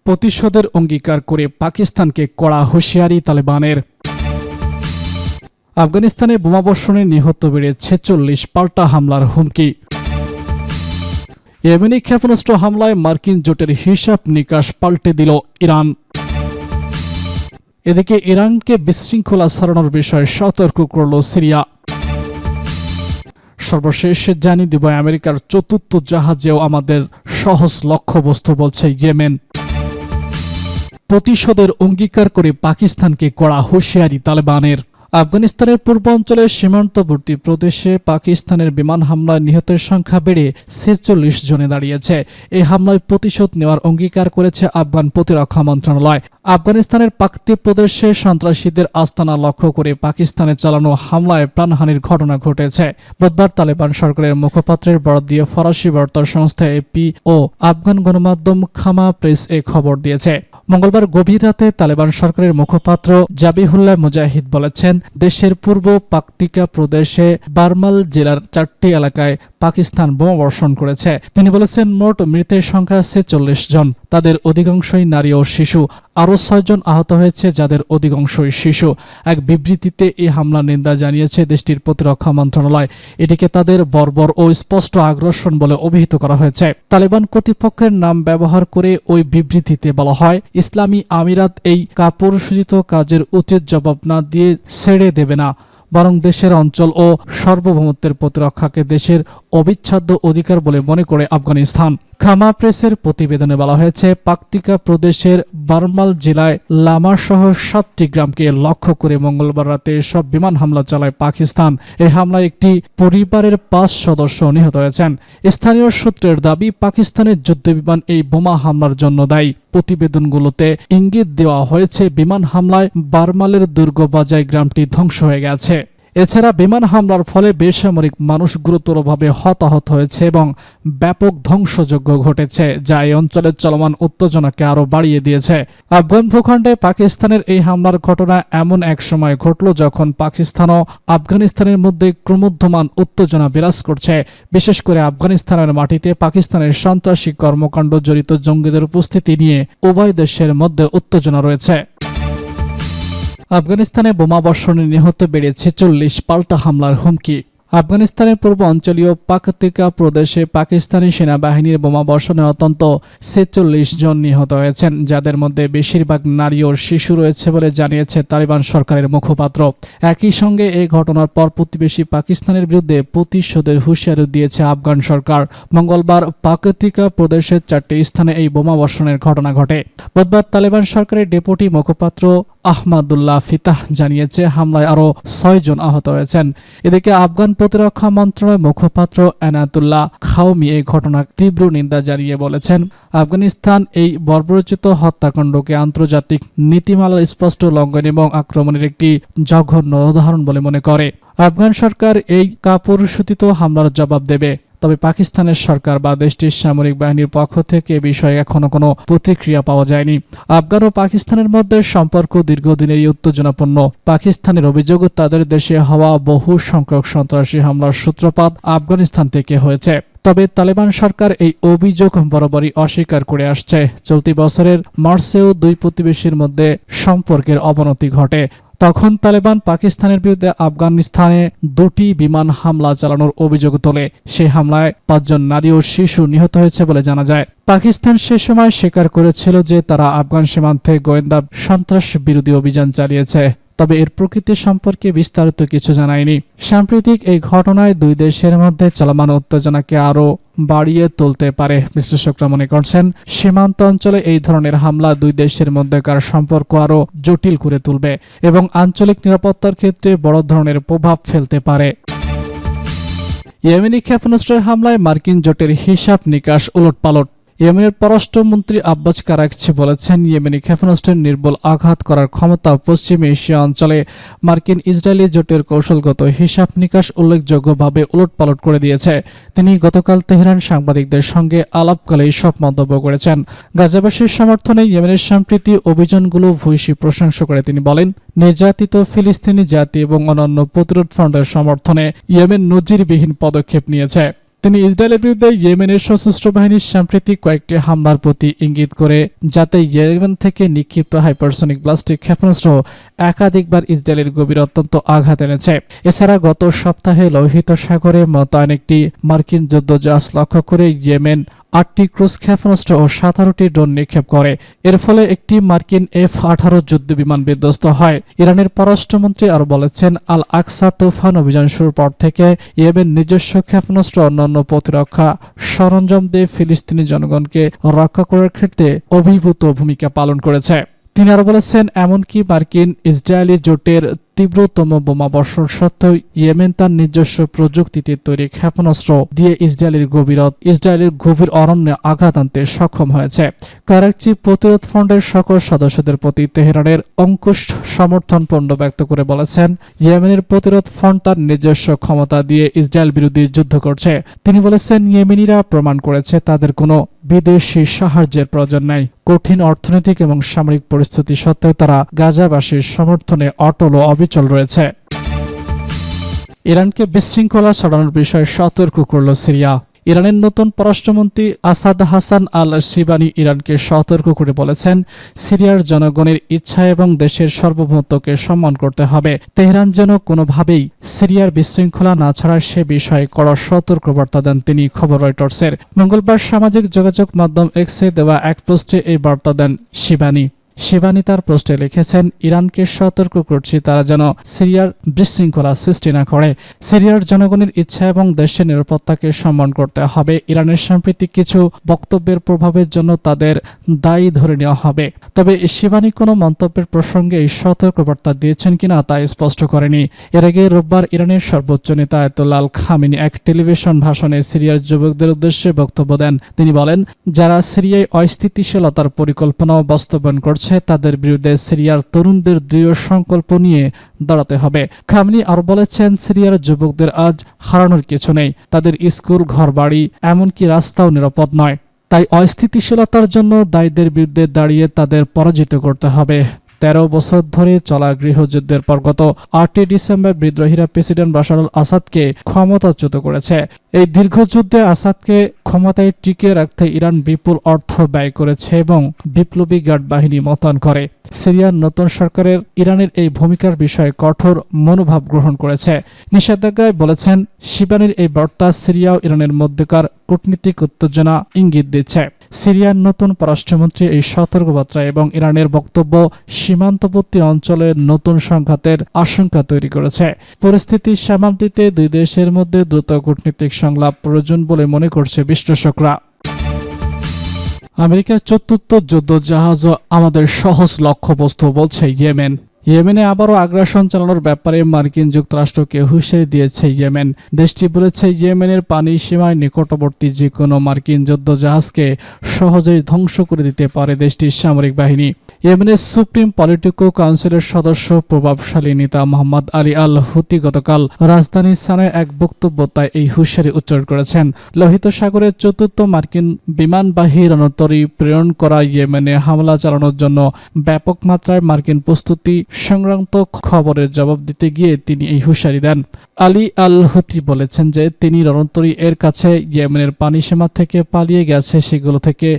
প্রতিশোধের অঙ্গীকার করে পাকিস্তানকে কড়া হুঁশিয়ারি তালেবানের। আফগানিস্তানে বোমাবর্ষণে নিহত বেড়ে 46, পাল্টা হামলার হুমকি। ইয়েমেনি ক্ষেপণাস্ত্র হামলায় মার্কিন জোটের হিসাব নিকাশ পাল্টে দিল ইরান। এদিকে ইরানকে বিশৃঙ্খলা ছড়ানোর বিষয়ে সতর্ক করল সিরিয়া। সর্বশেষ জানিয়ে দিব আমেরিকার চতুর্থ জাহাজেও আমাদের সহজ লক্ষ্যবস্তু বলছে ইয়েমেন। প্রতিশোধের অঙ্গীকার করে পাকিস্তানকে কড়া হুঁশিয়ারি তালেবানের। আফগানিস্তানের পূর্বাঞ্চলের সীমান্তবর্তী প্রদেশে পাকিস্তানের বিমান হামলায় নিহতের সংখ্যা বেড়ে 46 জনে দাঁড়িয়েছে। এই হামলায় প্রতিশোধ নেওয়ার অঙ্গীকার করেছে আফগান প্রতিরক্ষা মন্ত্রণালয়। আফগানিস্তানের পাকতি প্রদেশে সন্ত্রাসীদের আস্তানা লক্ষ্য করে পাকিস্তানে চালানো হামলায় প্রাণহানির ঘটনা ঘটেছে। বুধবার তালেবান সরকারের মুখপাত্রের বরাত দিয়ে ফরাসি বার্তা সংস্থা এপি ও আফগান গণমাধ্যম খামা প্রেস এ খবর দিয়েছে। মঙ্গলবার গভীর রাতে তালেবান সরকারের মুখপাত্র জাবিহুল্লাহ মুজাহিদ বলেছেন, দেশের পূর্ব পাকতিকা প্রদেশে বারমাল জেলার 4টি এলাকায় পাকিস্তান বোমাবর্ষণ করেছে। তিনি বলেছেন, মোট মৃতের সংখ্যা 46 জন, তাদের অধিকাংশই নারী ও শিশু। আরও 6 জন আহত হয়েছে, যাদের অধিকাংশই শিশু। এক বিবৃতিতে এই হামলার নিন্দা জানিয়েছে দেশটির প্রতিরক্ষা মন্ত্রণালয়। এটিকে তাদের বর্বর ও স্পষ্ট আগ্রাসন বলে অভিহিত করা হয়েছে। তালেবান কর্তৃপক্ষের নাম ব্যবহার করে ওই বিবৃতিতে বলা হয়, ইসলামী আমিরাত এই কাপুরুষোচিত কাজের উচিত জবাব না দিয়ে ছেড়ে দেবে না, বরং দেশের অঞ্চল ও সার্বভৌমত্বের প্রতিরক্ষাকে দেশের অবিচ্ছেদ্য অধিকার বলে মনে করে আফগানিস্তান। খামা প্রেসের প্রতিবেদনে বলা হয়েছে, পাকতিকা প্রদেশের বারমাল জেলায় লামা সহ 7টি গ্রামকে লক্ষ্য করে মঙ্গলবার রাতে সব বিমান হামলা চালায় পাকিস্তান। এই হামলায় একটি পরিবারের 5 সদস্য নিহত হয়েছেন। স্থানীয় সূত্রের দাবি, পাকিস্তানের যুদ্ধবিমান এই বোমা হামলার জন্য দায়ী। প্রতিবেদনগুলোতে ইঙ্গিত দেওয়া হয়েছে, বিমান হামলায় বারমালের দুর্গবাজাই গ্রামটি ধ্বংস হয়ে গেছে। এছাড়া বিমান হামলার ফলে বেসামরিক মানুষ গুরুতরভাবে হতাহত হয়েছে এবং ব্যাপক ধ্বংসযজ্ঞ ঘটেছে, যা এই অঞ্চলের চলমান উত্তেজনাকে আরও বাড়িয়ে দিয়েছে। আফগান ভূখণ্ডে পাকিস্তানের এই হামলার ঘটনা এমন এক সময় ঘটল যখন পাকিস্তান ও আফগানিস্তানের মধ্যে ক্রমবর্ধমান উত্তেজনা বিরাজ করছে। বিশেষ করে আফগানিস্তানের মাটিতে পাকিস্তানের সন্ত্রাসী কর্মকাণ্ড জড়িত জঙ্গিদের উপস্থিতি নিয়ে উভয় দেশের মধ্যে উত্তেজনা রয়েছে। আফগানিস্তানে বোমাবর্ষণে নিহত বেড়ে 46, পাল্টা হামলার হুমকি। আফগানিস্তানের পূর্ব অঞ্চলীয় পাকতিকা প্রদেশে পাকিস্তানি সেনাবাহিনীর বোমাবর্ষণে অন্তত 46 জন নিহত হয়েছেন, যাদের মধ্যে বেশিরভাগ নারী ও শিশু রয়েছে বলে জানিয়েছে তালেবান সরকারের মুখপাত্র। একই সঙ্গে এই ঘটনার পর প্রতিবেশী পাকিস্তানের বিরুদ্ধে প্রতিশোধের হুঁশিয়ারি দিয়েছে আফগান সরকার। মঙ্গলবার পাকতিকা প্রদেশের 4টি স্থানে এই বোমাবর্ষণের ঘটনা ঘটে। বুধবার তালেবান সরকারের ডেপুটি মুখপাত্র আহমাদুল্লাহ ফিতাহ জানিয়েছে, হামলায় আরও 6 জন আহত হয়েছেন। এদিকে আফগান প্রতিরক্ষা মন্ত্রণালয়ের মুখপাত্র এনাতুল্লাহ খাওমি এই ঘটনার তীব্র নিন্দা জানিয়ে বলেছেন, আফগানিস্তান এই বর্বরোচিত হত্যাকাণ্ডকে আন্তর্জাতিক নীতিমালার স্পষ্ট লঙ্ঘন এবং আক্রমণের একটি জঘন্য উদাহরণ বলে মনে করে। আফগান সরকার এই কাপুরুষোচিত হামলার জবাব দেবে, তবে পাকিস্তানের সরকার বা দেশটির সামরিক বাহিনীর পক্ষ থেকে এ বিষয়ে এখনো কোনো প্রতিক্রিয়া পাওয়া যায়নি। আফগান ও পাকিস্তানের মধ্যে সম্পর্ক দীর্ঘদিনেরই উত্তেজনাপূর্ণ। পাকিস্তানের অভিযোগ, তাদের দেশে হওয়া বহু সংখ্যক সন্ত্রাসী হামলার সূত্রপাত আফগানিস্তান থেকে হয়েছে। তবে তালেবান সরকার এই অভিযোগ বরাবরই অস্বীকার করে আসছে। চলতি বছরের মার্চেও 2 প্রতিবেশীর মধ্যে সম্পর্কের অবনতি ঘটে। তখন তালেবান পাকিস্তানের বিরুদ্ধে আফগানিস্তানে 2টি বিমান হামলা চালানোর অভিযোগ তোলে। সেই হামলায় 5 জন নারী ও শিশু নিহত হয়েছে বলে জানা যায়। পাকিস্তান সে সময় স্বীকার করেছিল যে তারা আফগান সীমান্তে গোয়েন্দা সন্ত্রাস বিরোধী অভিযান চালিয়েছে, তবে এর প্রকৃতি সম্পর্কে বিস্তারিত কিছু জানায়নি। সাম্প্রতিক এই ঘটনায় 2 দেশের মধ্যে চলমান উত্তেজনাকে আরও বাড়িয়ে তুলতে পারে। বিশ্লেষকরা মনে করছেন, সীমান্ত অঞ্চলে এই ধরনের হামলা 2 দেশের মধ্যকার সম্পর্ক আরও জটিল করে তুলবে এবং আঞ্চলিক নিরাপত্তার ক্ষেত্রে বড় ধরনের প্রভাব ফেলতে পারে। ইয়েমেনি ক্ষেপণাস্ত্রের হামলায় মার্কিন জোটের হিসাব নিকাশ উলটপালট। ইয়েমেনের পররাষ্ট্রমন্ত্রী আব্বাস কারাকচি বলেছেন, ইয়েমেনি ক্ষেপণাস্ত্রের নির্ভুল আঘাত করার ক্ষমতা পশ্চিম এশিয়া অঞ্চলে মার্কিন ইসরায়েলি জোটের কৌশলগত হিসাব নিকাশ উল্লেখযোগ্যভাবে উলটপালট করে দিয়েছে। তিনি গতকাল তেহরান সাংবাদিকদের সঙ্গে আলাপকালে এইসব মন্তব্য করেছেন। গাজাবাসীর সমর্থনে ইয়েমেনের সম্প্রীতি অভিযানগুলো ভূয়সী প্রশংসা করে তিনি বলেন, নির্যাতিত ফিলিস্তিনি জাতি এবং অন্যান্য প্রতিরোধ ফ্রন্টের সমর্থনে ইয়েমেন নজিরবিহীন পদক্ষেপ নিয়েছে। তিনি ইসরায়েলের বিরুদ্ধে ইয়েমেনের সশস্ত্র বাহিনীর সাম্প্রতিক কয়েকটি হামলার প্রতি ইঙ্গিত করে, যাতে ইয়েমেন থেকে নিক্ষিপ্ত হাইপারসনিক ব্লাস্টিক ক্ষেপণাস্ত্র একাধিকবার ইসরায়েলের গভীর অত্যন্ত আঘাত এনেছে। এছাড়া গত সপ্তাহে লোহিত সাগরে মোতায়েন একটি মার্কিন যুদ্ধজাহাজ লক্ষ্য করে ইয়েমেন 8টি ক্রুজ ক্ষেপণাস্ত্র ও 17টি ড্রোন নিক্ষেপ করে। এর ফলে একটি মার্কিন F-18 যুদ্ধবিমান বিধ্বস্ত হয়। ইরানের পররাষ্ট্রমন্ত্রী আরও বলেছেন, আল আকসা তুফান অভিযান শুরুর পর থেকে ইয়েমেন নিজস্ব ক্ষেপণাস্ত্র অন্যান্য প্রতিরক্ষা সরঞ্জাম দিয়ে ফিলিস্তিনি জনগণকে রক্ষা করার ক্ষেত্রে অভিভূত ভূমিকা পালন করেছে। তিনি আরও বলেছেন, এমনকি মার্কিন ইসরায়েলি জোটের তীব্রতম বোমা বর্ষণ সত্ত্বেও ইয়েমেন তার নিজস্ব প্রযুক্তিতে তৈরি ক্ষেপণাস্ত্র দিয়ে ইসরায়েলের গভীর অরণ্যে আঘাত আনতে সক্ষম হয়েছে। করাচি প্রতিরোধ ফ্রন্টের সকল সদস্যদের প্রতি তেহরানের অঙ্কুশ সমর্থন পূর্ণ ব্যক্ত করে বলেছেন, ইয়েমেনের প্রতিরোধ ফ্রন্ট তার নিজস্ব ক্ষমতা দিয়ে ইসরায়েল বিরোধী যুদ্ধ করছে। তিনি বলেছেন, ইয়েমেনিরা প্রমাণ করেছে তাদের কোনো বিদেশি সাহায্যের প্রয়োজন নাই। কঠিন অর্থনৈতিক এবং সামরিক পরিস্থিতি সত্ত্বেও তারা গাজাবাসীর সমর্থনে অটল ও অবিচল রয়েছে। ইরানকে বিশৃঙ্খলা ছড়ানোর বিষয়ে সতর্ক করল সিরিয়া। ইরানের নতুন পররাষ্ট্রমন্ত্রী আসাদ হাসান আল শিবানি ইরানকে সতর্ক করে বলেছেন, সিরিয়ার জনগণের ইচ্ছা এবং দেশের সার্বভৌমত্বকে সম্মান করতে হবে। তেহরান যেন কোনোভাবেই সিরিয়ার বিশৃঙ্খলা না ছড়ায় সে বিষয়ে কড়া সতর্কবার্তা দেন তিনি। খবর রয়টার্সের। মঙ্গলবার সামাজিক যোগাযোগ মাধ্যম এক্সে দেওয়া এক পোস্টে এই বার্তা দেন শিবানি তার পোস্টে লিখেছেন, ইরানকে সতর্ক করছি তারা যেন সিরিয়ার বিশৃঙ্খলা সৃষ্টি না করে। সিরিয়ার জনগণের ইচ্ছা এবং দেশের নিরাপত্তাকে সম্মান করতে হবে। ইরানের সাম্প্রতিক কিছু বক্তব্যের প্রভাবের জন্য তাদের দায়ী ধরে নেওয়া হবে। তবে শিবানি কোনো মন্তব্যের প্রসঙ্গে এই সতর্কবার্তা দিয়েছেন কিনা তা স্পষ্ট করেনি। এর আগে রোববার ইরানের সর্বোচ্চ নেতা আয়াতুল্লাহ আল খামেনি এক টেলিভিশন ভাষণে সিরিয়ার যুবকদের উদ্দেশ্যে বক্তব্য দেন। তিনি বলেন, যারা সিরিয়ায় অস্থিতিশীলতার পরিকল্পনা বাস্তবায়ন করছে তাদের বিরুদ্ধে সিরিয়ার তরুণদের দৃঢ় সংকল্প নিয়ে দাঁড়াতে হবে। খামেনি আরও বলেছেন, সিরিয়ার যুবকদের আজ হারানোর কিছু নেই। তাদের স্কুল, ঘরবাড়ি, এমনকি রাস্তাও নিরাপদ নয়। তাই অস্থিতিশীলতার জন্য দায়ীদের বিরুদ্ধে দাঁড়িয়ে তাদের পরাজিত করতে হবে। 13 বছর ধরে চলা গৃহযুদ্ধের পর গত 8 ডিসেম্বর বিদ্রোহীরা প্রেসিডেন্ট বাশার আল আসাদকে ক্ষমতাচ্যুত করেছে। এই দীর্ঘ যুদ্ধে আসাদকে ক্ষমতায় টিকিয়ে রাখতে ইরান বিপুল অর্থ ব্যয় করেছে এবং বিপ্লবী গার্ড বাহিনী মোতায়েন করে। সিরিয়ার নতুন সরকারের ইরানের এই ভূমিকার বিষয়ে কঠোর মনোভাব গ্রহণ করেছে। নিষেধাজ্ঞায় বলেছেন, শিবানির এই বার্তা সিরিয়া ও ইরানের মধ্যকার কূটনীতিক উত্তেজনা ইঙ্গিত দিচ্ছে। সিরিয়ার নতুন পররাষ্ট্রমন্ত্রী এই সতর্কবার্তা এবং ইরানের বক্তব্য সীমান্তবর্তী অঞ্চলে নতুন সংঘাতের আশঙ্কা তৈরি করেছে। পরিস্থিতি সামাল দিতে দুই দেশের মধ্যে দ্রুত কূটনীতিক সংলাপ প্রয়োজন বলে মনে করছে বিশ্লেষকরা। আমেরিকার চতুর্থ যুদ্ধজাহাজও আমাদের সহজ লক্ষ্যবস্তু, বলছে ইয়েমেন। ইয়েমেনে আবারও আগ্রাসন চালানোর ব্যাপারে মার্কিন যুক্তরাষ্ট্রকে হুঁশিয়ারি দিয়েছে ইয়েমেন। দেশটি বলেছে, ইয়েমেনের পানি সীমায় নিকটবর্তী যে কোনো মার্কিন যুদ্ধজাহাজকে সহজেই ধ্বংস করে দিতে পারে দেশটির সামরিক বাহিনী। ইয়েমেনের সুপ্রিম পলিটিকো কাউন্সিলের সদস্য প্রভাবশালী নেতা মোহাম্মদ আলী আল হুতি গতকাল রাজধানী সানায় এক বক্তব্যতায় এই হুঁশিয়ারি উচ্চারণ করেছেন। লোহিত সাগরের চতুর্থ মার্কিন বিমানবাহী রণতরী প্রেরণ করা ইয়েমেনে হামলা চালানোর জন্য ব্যাপক মাত্রায় মার্কিন প্রস্তুতি সংক্রান্ত খবরের জবাব দিতে গিয়ে তিনি এই হুঁশিয়ারি দেন। আলী আল হুতি বলেছেন যে তিনি রণতরী এর কাছে ইয়েমেনের পানি সীমা থেকে পালিয়ে গেছে সেগুলো থেকে